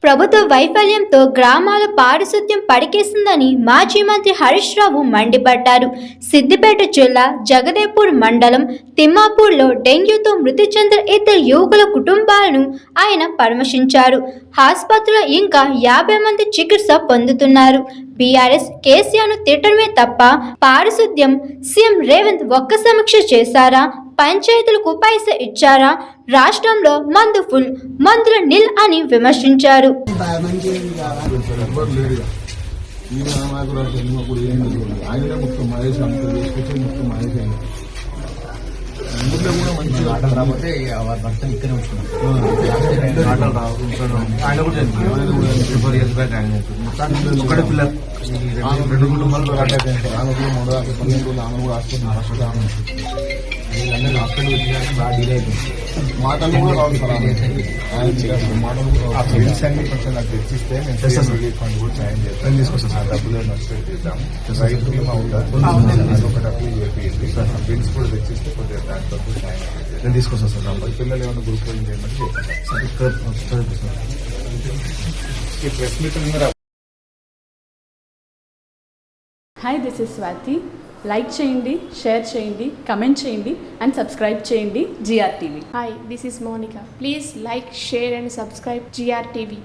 ప్రభుత్వ వైఫల్యంతో గ్రామాల పారిశుద్ధ్యం పడికేసిందని మాజీ మంత్రి హరీష్ రావు మండిపడ్డారు. సిద్దిపేట జిల్లా జగదేపూర్ మండలం తిమ్మాపూర్లో డెంగ్యూతో మృతి చెందిన 2 యువకుల కుటుంబాలను ఆయన పరామర్శించారు. ఆసుపత్రిలో ఇంకా 50 మంది చికిత్స పొందుతున్నారు. బీఆర్ఎస్ కేసీఆర్ను తిట్టడమే తప్ప పారిశుద్ధ్యం సీఎం రేవంత్ ఒక్క సమీక్ష చేశారా? పంచాయతీలకు పైసా ఇచ్చారా? రాష్ట్రంలో మందు ఫుల్, మందుల నిల్ అని విమర్శించారు. మాటలు కూడా రావు సార్. బిల్స్ అన్ని కొంచెం నాకు తెచ్చిస్తే నేను ఫండ్ కూడా సాయం చేస్తాను. తీసుకొస్తాను సార్. డబ్బులు నష్టం చేద్దాము. రైతు బీమా అవుతుంది ఒకటి అప్లై చేయండి సార్. బిల్స్ కూడా తెచ్చిస్తే కొద్దిగా దాంట్లో సాయం నేను తీసుకొస్తాను సార్. పిల్లలు ఏమైనా గ్రూప్ చేయమని ఈ press meet hi, this is Swathi. Like చేయండి, షేర్ చేయండి, కమెంట్ చేయండి అండ్ సబ్స్క్రైబ్ చేయండి GR TV. Hi, this is Monica. Please like, share and subscribe GR TV.